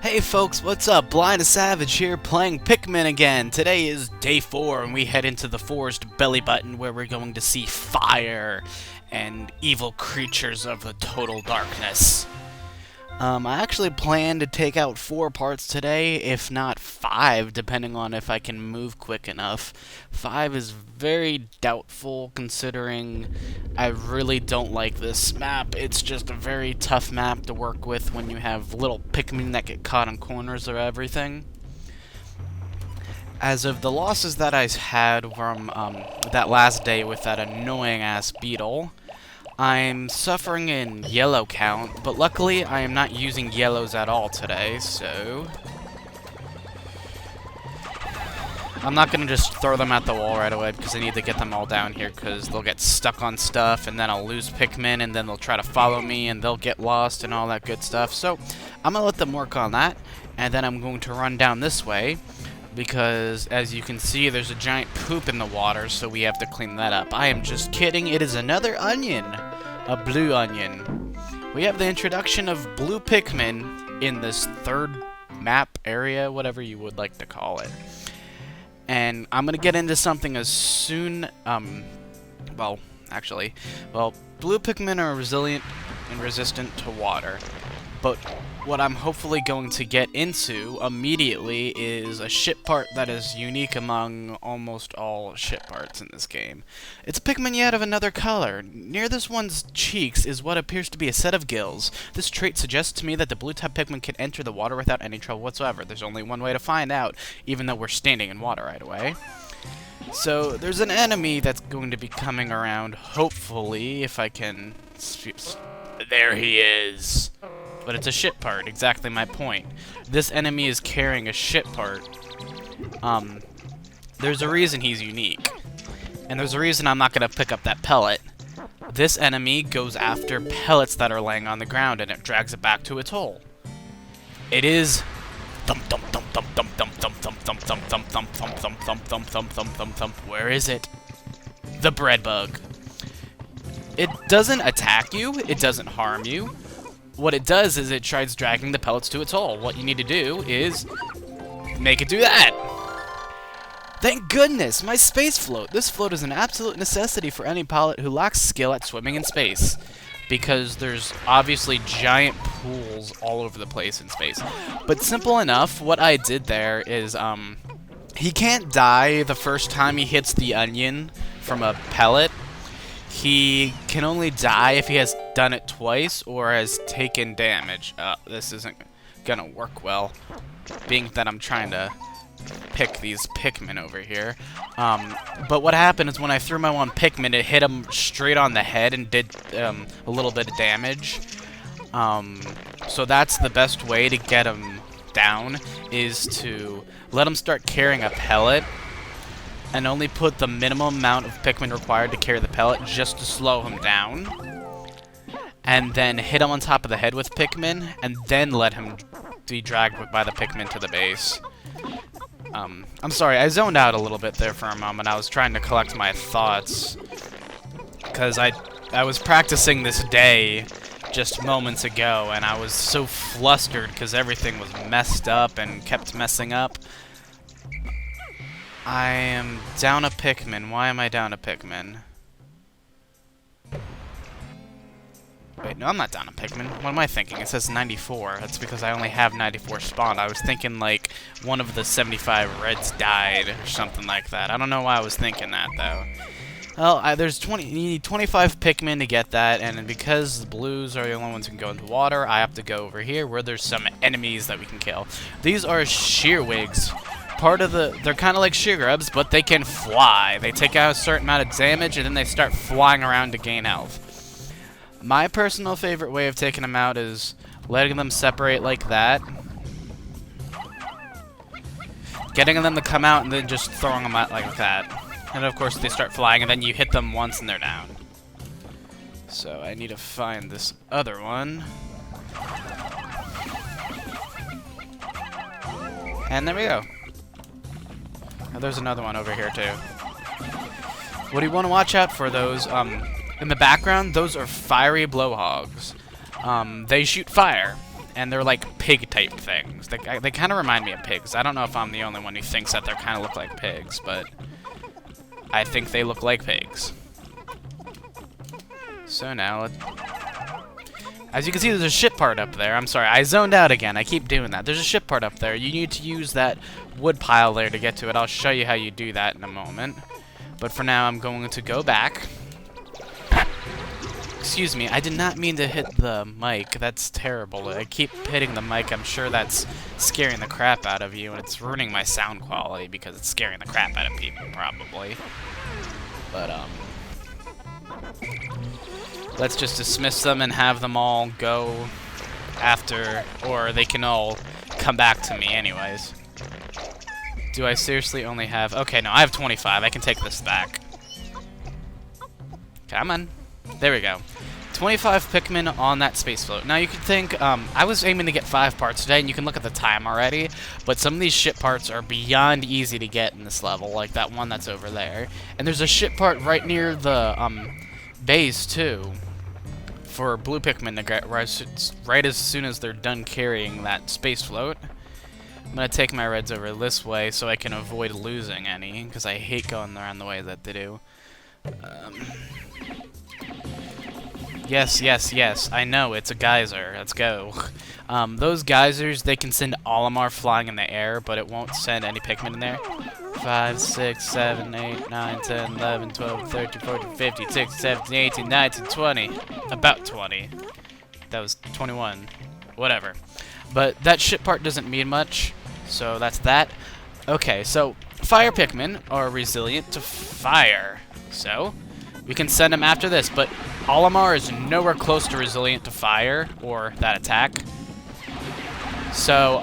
Hey folks, what's up? BlindAsSavage here playing Pikmin again. Today is day 4 and we head into the forest belly button where we're going to see fire and evil creatures of the total darkness. I actually plan to take out 4 parts today, if not 5, depending on if I can move quick enough. 5 is very doubtful considering I really don't like this map. It's just a very tough map to work with when you have little Pikmin that get caught in corners or everything. As of the losses that I had from that last day with that annoying ass beetle, I'm suffering in yellow count, but luckily I am not using yellows at all today, so I'm not going to just throw them at the wall right away because I need to get them all down here because they'll get stuck on stuff and then I'll lose Pikmin and then they'll try to follow me and they'll get lost and all that good stuff. So I'm going to let them work on that, and then I'm going to run down this way because, as you can see, there's a giant poop in the water, so we have to clean that up. I am just kidding. It is another onion. A blue onion. We have the introduction of blue Pikmin in this third map area, whatever you would like to call it. And I'm going to get into something as soon, blue Pikmin are resilient and resistant to water. But what I'm hopefully going to get into immediately is a ship part that is unique among almost all ship parts in this game. It's a Pikmin yet of another color. Near this one's cheeks is what appears to be a set of gills. This trait suggests to me that the blue-type Pikmin can enter the water without any trouble whatsoever. There's only one way to find out, even though we're standing in water right away. So there's an enemy that's going to be coming around, hopefully, if I can... There he is! But it's a ship part, exactly my point. This enemy is carrying a ship part. There's a reason he's unique. And there's a reason I'm not going to pick up that pellet. This enemy goes after pellets that are laying on the ground and it drags it back to its hole. It is... Where is it? The bread bug. It doesn't attack you, it doesn't harm you. What it does is it tries dragging the pellets to its hole. What you need to do is make it do that. Thank goodness, my space float. This float is an absolute necessity for any pilot who lacks skill at swimming in space, because there's obviously giant pools all over the place in space. But simple enough, what I did there is, he can't die the first time he hits the onion from a pellet. He can only die if he has done it twice or has taken damage. This isn't gonna work well, being that I'm trying to pick these Pikmin over here. But what happened is when I threw my one Pikmin, it hit him straight on the head and did a little bit of damage. So that's the best way to get him down, is to let him start carrying a pellet and only put the minimum amount of Pikmin required to carry the pellet just to slow him down. And then hit him on top of the head with Pikmin, and then let him be dragged by the Pikmin to the base. I'm sorry, I zoned out a little bit there for a moment. I was trying to collect my thoughts, because I was practicing this day just moments ago, and I was so flustered because everything was messed up and kept messing up. I am down a Pikmin. Why am I down a Pikmin? Wait, no, I'm not down a Pikmin. What am I thinking? It says 94. That's because I only have 94 spawned. I was thinking, like, one of the 75 reds died or something like that. I don't know why I was thinking that, though. Well, there's you need 25 Pikmin to get that, and because the blues are the only ones who can go into water, I have to go over here where there's some enemies that we can kill. These are shearwigs. They're kind of like shear grubs, but they can fly. They take out a certain amount of damage, and then they start flying around to gain health. My personal favorite way of taking them out is letting them separate like that, getting them to come out, and then just throwing them out like that. And of course, they start flying, and then you hit them once, and they're down. So I need to find this other one. And there we go. Oh, there's another one over here, too. What do you want to watch out for, those? In the background, those are fiery blowhogs. They shoot fire. and they're like pig-type things. They kind of remind me of pigs. I don't know if I'm the only one who thinks that they kind of look like pigs, but I think they look like pigs. So now, as you can see, there's a ship part up there. I'm sorry, I zoned out again. I keep doing that. There's a ship part up there. You need to use that wood pile there to get to it. I'll show you how you do that in a moment. But for now, I'm going to go back. Excuse me, I did not mean to hit the mic. That's terrible. I keep hitting the mic. I'm sure that's scaring the crap out of you, and it's ruining my sound quality because it's scaring the crap out of people, probably. But, let's just dismiss them and have them all go after, or they can all come back to me anyways. Do I seriously only have... Okay, no, I have 25. I can take this back. Come on. There we go. 25 Pikmin on that space float. Now you could think, I was aiming to get 5 parts today, and you can look at the time already, but some of these ship parts are beyond easy to get in this level, like that one that's over there. And there's a ship part right near the base, too, for blue Pikmin to get right as soon as they're done carrying that space float. I'm going to take my reds over this way so I can avoid losing any, because I hate going around the way that they do. Yes, yes, yes. I know, it's a geyser. Let's go. Those geysers, they can send Olimar flying in the air, but it won't send any Pikmin in there. 5, 6, 7, 8, 9, 10, 11, 12, 13, 14, 15, 16, 17, 18, 19, 20. About 20. That was 21. Whatever. But that ship part doesn't mean much, so that's that. Okay, so fire Pikmin are resilient to fire. So we can send them after this, but Olimar is nowhere close to resilient to fire or that attack. So,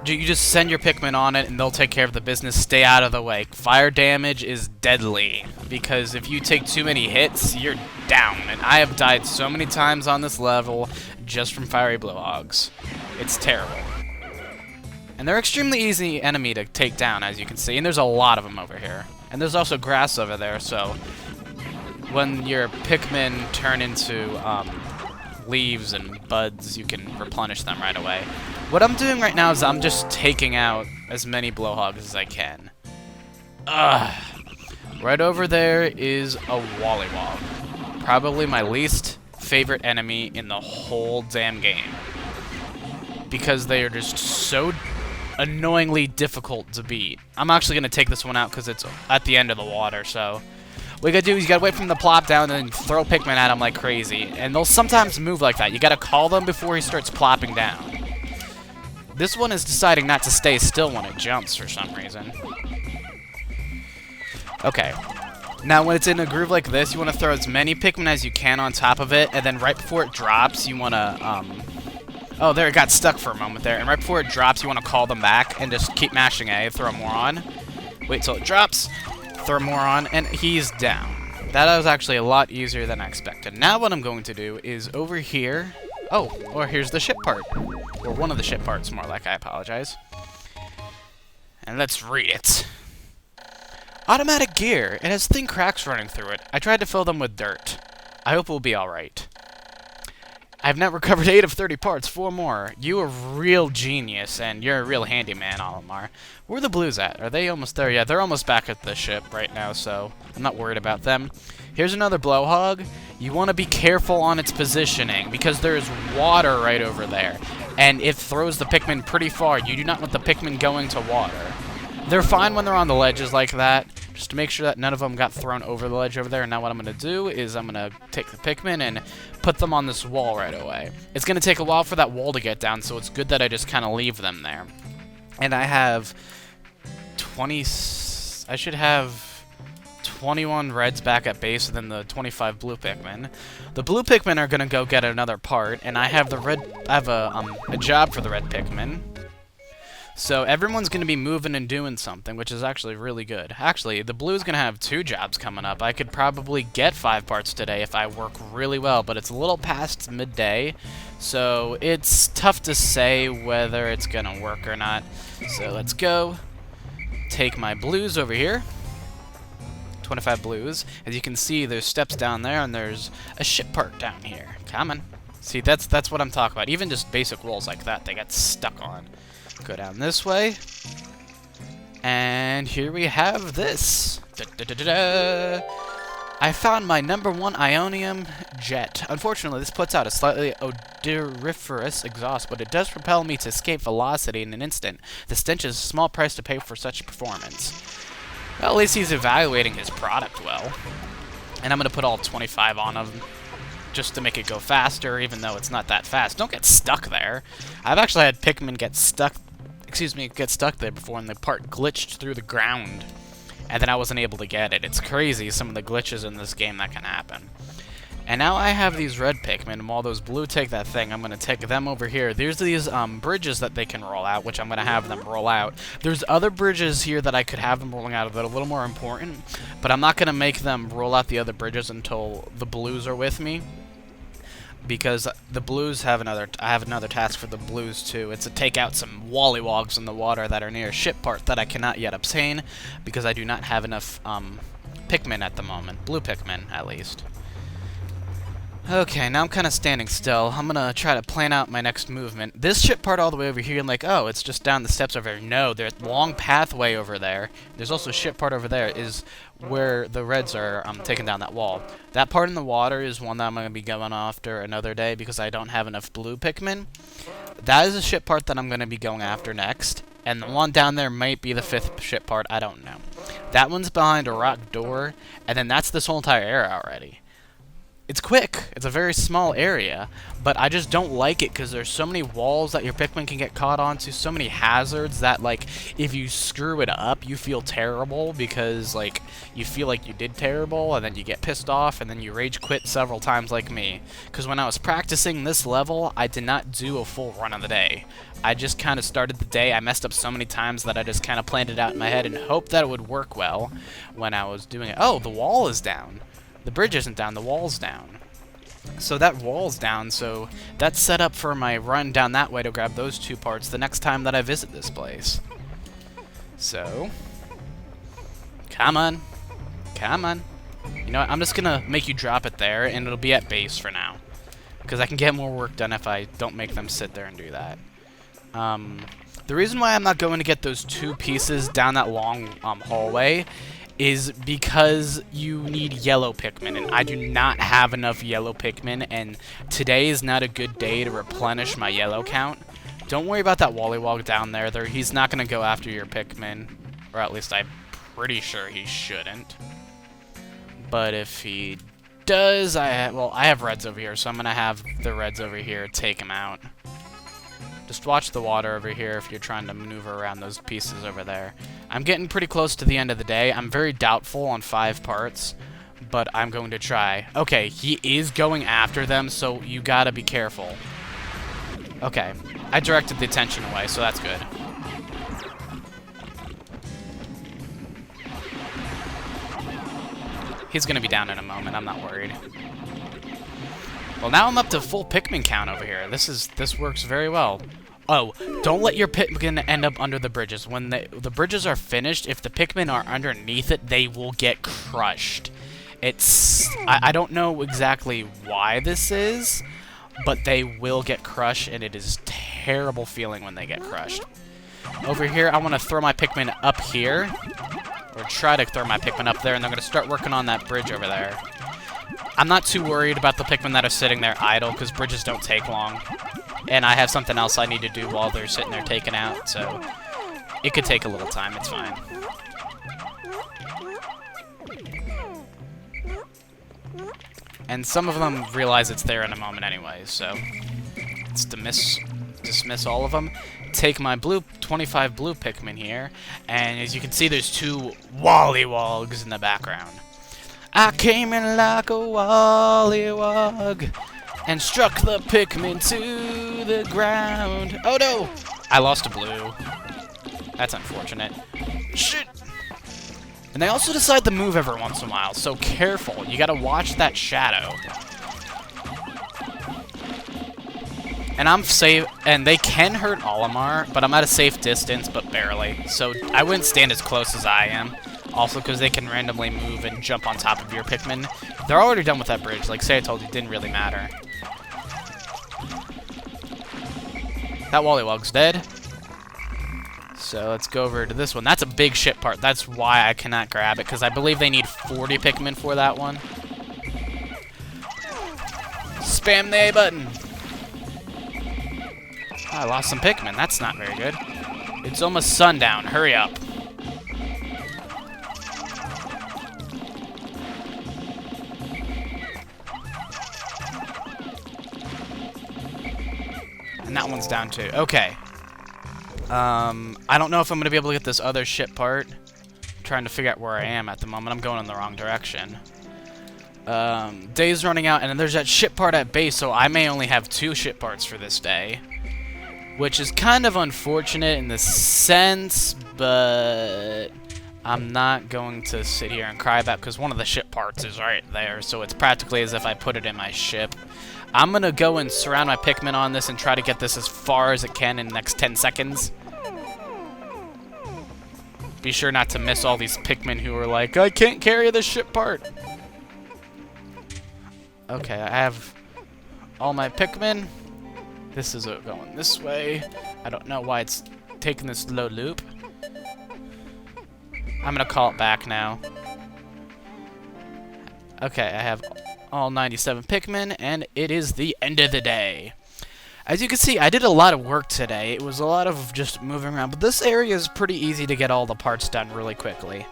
you just send your Pikmin on it and they'll take care of the business. Stay out of the way. Fire damage is deadly because if you take too many hits, you're down. And I have died so many times on this level just from fiery blowhogs. It's terrible. And they're extremely easy enemy to take down, as you can see. And there's a lot of them over here. And there's also grass over there, so when your Pikmin turn into leaves and buds, you can replenish them right away. What I'm doing right now is I'm just taking out as many blowhogs as I can. Right over there is a Wollywog. Probably my least favorite enemy in the whole damn game. Because they are just so annoyingly difficult to beat. I'm actually going to take this one out because it's at the end of the water, so what you gotta do is you gotta wait for him to plop down and then throw Pikmin at him like crazy. And they'll sometimes move like that. You gotta call them before he starts plopping down. This one is deciding not to stay still when it jumps for some reason. Okay. Now when it's in a groove like this, you want to throw as many Pikmin as you can on top of it, and then right before it drops, you want to, oh, there, it got stuck for a moment there. And right before it drops, you want to call them back and just keep mashing A, throw more on. Wait till it drops. Throw more on, and he's down. That was actually a lot easier than I expected. Now what I'm going to do is over here... Oh, or here's the ship part. Or one of the ship parts, more like, I apologize. And let's read it. Automatic gear. It has thin cracks running through it. I tried to fill them with dirt. I hope it will be alright. I've now recovered 8 of 30 parts, 4 more. You a real genius, and you're a real handyman, Olimar. Where are the blues at? Are they almost there? Yeah, they're almost back at the ship right now, so I'm not worried about them. Here's another blowhog. You want to be careful on its positioning, because there's water right over there, and it throws the Pikmin pretty far. You do not want the Pikmin going to water. They're fine when they're on the ledges like that, just to make sure that none of them got thrown over the ledge over there. And now what I'm going to do is I'm going to take the Pikmin and put them on this wall right away. It's going to take a while for that wall to get down, so it's good that I just kind of leave them there. And I have 20... I should have 21 reds back at base and then the 25 blue Pikmin. The blue Pikmin are going to go get another part, and I have the red... I have a job for the red Pikmin. So everyone's going to be moving and doing something, which is actually really good. Actually, the blue's going to have 2 jobs coming up. I could probably get 5 parts today if I work really well, but it's a little past midday, so it's tough to say whether it's going to work or not. So let's go. Take my blues over here. 25 blues. As you can see, there's steps down there, and there's a ship part down here. Come on. See, that's what I'm talking about. Even just basic walls like that, they get stuck on. Go down this way. And here we have this. Da-da-da-da-da. I found my #1 Ionium jet. Unfortunately, this puts out a slightly odoriferous exhaust, but it does propel me to escape velocity in an instant. The stench is a small price to pay for such performance. Well, at least he's evaluating his product well. And I'm going to put all 25 on him just to make it go faster, even though it's not that fast. Don't get stuck there. I've actually had Pikmin get stuck there before, and the part glitched through the ground. And then I wasn't able to get it. It's crazy, some of the glitches in this game that can happen. And now I have these red Pikmin, and while those blue take that thing, I'm going to take them over here. There's these bridges that they can roll out, which I'm going to have them roll out. There's other bridges here that I could have them rolling out that are a little more important, but I'm not going to make them roll out the other bridges until the blues are with me. Because the blues have I have another task for the blues too. It's to take out some wallywogs in the water that are near a ship part that I cannot yet obtain because I do not have enough Pikmin at the moment. Blue Pikmin, at least. Okay, now I'm kind of standing still. I'm gonna try to plan out my next movement. This ship part all the way over here, and like, oh, it's just down the steps over there. No, there's a long pathway over there. There's also a ship part over there, is where the reds are taking down that wall. That part in the water is one that I'm gonna be going after another day because I don't have enough blue Pikmin. That is a ship part that I'm gonna be going after next. And the one down there might be the 5th ship part, I don't know. That one's behind a rock door, and then that's this whole entire area already. It's quick. It's a very small area, but I just don't like it because there's so many walls that your Pikmin can get caught onto, so many hazards that, like, if you screw it up, you feel terrible because, like, you feel like you did terrible, and then you get pissed off, and then you rage quit several times like me. Because when I was practicing this level, I did not do a full run of the day. I just kind of started the day. I messed up so many times that I just kind of planned it out in my head and hoped that it would work well when I was doing it. Oh, the wall is down. The bridge isn't down, the wall's down. So that wall's down, so that's set up for my run down that way to grab those 2 parts the next time that I visit this place. So, come on. Come on. You know what, I'm just gonna make you drop it there, and it'll be at base for now. Because I can get more work done if I don't make them sit there and do that. The reason why I'm not going to get those 2 pieces down that long hallway is because you need yellow Pikmin, and I do not have enough yellow Pikmin, and today is not a good day to replenish my yellow count. Don't worry about that Wallywog down there. He's not going to go after your Pikmin, or at least I'm pretty sure he shouldn't. But if he does, I have reds over here, so I'm going to have the reds over here take him out. Just watch the water over here if you're trying to maneuver around those pieces over there. I'm getting pretty close to the end of the day. I'm very doubtful on 5 parts, but I'm going to try. Okay, he is going after them, so you gotta be careful. Okay, I directed the attention away, so that's good. He's gonna be down in a moment, I'm not worried. Well, now I'm up to full Pikmin count over here. This works very well. Oh, don't let your Pikmin end up under the bridges. When the bridges are finished, if the Pikmin are underneath it, they will get crushed. I don't know exactly why this is, but they will get crushed, and it is a terrible feeling when they get crushed. Over here, I want to throw my Pikmin up here, or try to throw my Pikmin up there, and they're going to start working on that bridge over there. I'm not too worried about the Pikmin that are sitting there idle, because bridges don't take long. And I have something else I need to do while they're sitting there taken out, so it could take a little time, it's fine. And some of them realize it's there in a moment anyway, so let's dismiss all of them. Take my 25 blue Pikmin here, and as you can see, there's 2 Wallywogs in the background. I came in like a Wallywog and struck the Pikmin to the ground. Oh no! I lost a blue. That's unfortunate. Shit! And they also decide to move every once in a while, so careful. You gotta watch that shadow. And I'm safe, and they can hurt Olimar, but I'm at a safe distance, but barely. So I wouldn't stand as close as I am. Also, because they can randomly move and jump on top of your Pikmin. They're already done with that bridge. Like, say I told you, it didn't really matter. That Wollywog's dead. So let's go over to this one. That's a big ship part. That's why I cannot grab it, because I believe they need 40 Pikmin for that one. Spam the A button. I lost some Pikmin. That's not very good. It's almost sundown. Hurry up. And that one's down too. Okay. I don't know if I'm going to be able to get this other ship part. I'm trying to figure out where I am at the moment. I'm going in the wrong direction. Day's running out, and then there's that ship part at base, so I may only have 2 ship parts for this day. Which is kind of unfortunate in the sense, but I'm not going to sit here and cry about, because one of the ship parts is right there, so it's practically as if I put it in my ship. I'm going to go and surround my Pikmin on this and try to get this as far as it can in the next 10 seconds. Be sure not to miss all these Pikmin who are like, I can't carry this ship part. Okay, I have all my Pikmin. This is going this way. I don't know why it's taking this slow loop. I'm going to call it back now. Okay, I have all 97 Pikmin, and it is the end of the day. As you can see, I did a lot of work today. It was a lot of just moving around, but this area is pretty easy to get all the parts done really quickly.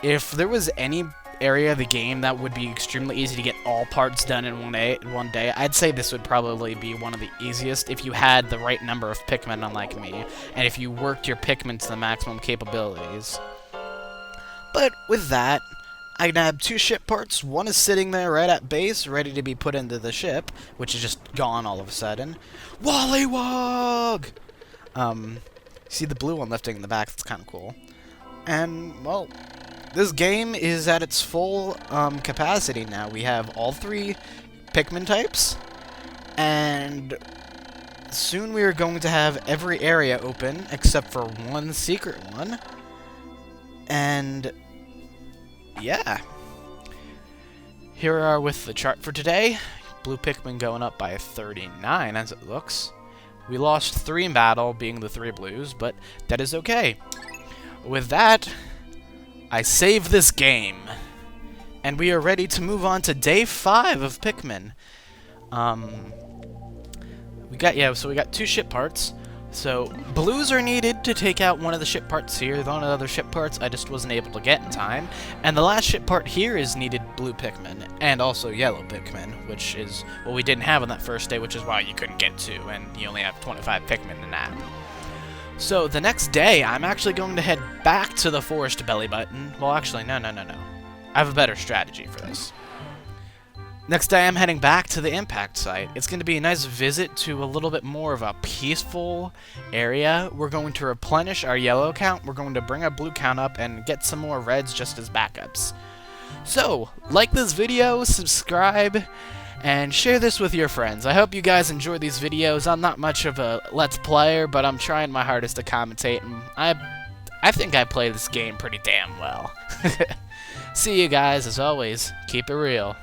If there was any area of the game that would be extremely easy to get all parts done in one day, I'd say this would probably be one of the easiest if you had the right number of Pikmin, unlike me, and if you worked your Pikmin to the maximum capabilities. But with that, I nabbed 2 ship parts. One is sitting there right at base, ready to be put into the ship, which is just gone all of a sudden. Wollywog! See the blue one lifting in the back? That's kind of cool. And, well, this game is at its full capacity now. We have all 3 Pikmin types, and soon we are going to have every area open, except for one secret one. And yeah. Here we are with the chart for today. Blue Pikmin going up by 39 as it looks. We lost 3 in battle, being the 3 blues, but that is okay. With that, I save this game. And we are ready to move on to day 5 of Pikmin. We got 2 ship parts. So, blues are needed to take out one of the ship parts here. One of the other ship parts I just wasn't able to get in time. And the last ship part here is needed blue Pikmin, and also yellow Pikmin, which is what we didn't have on that first day, which is why you couldn't get 2, and you only have 25 Pikmin in that. So, the next day, I'm actually going to head back to the forest belly button. Well, actually, no. I have a better strategy for this. Next day, I'm heading back to the impact site. It's going to be a nice visit to a little bit more of a peaceful area. We're going to replenish our yellow count, we're going to bring our blue count up, and get some more reds just as backups. So, like this video, subscribe, and share this with your friends. I hope you guys enjoy these videos. I'm not much of a Let's Player, but I'm trying my hardest to commentate, and I think I play this game pretty damn well. See you guys, as always, keep it real.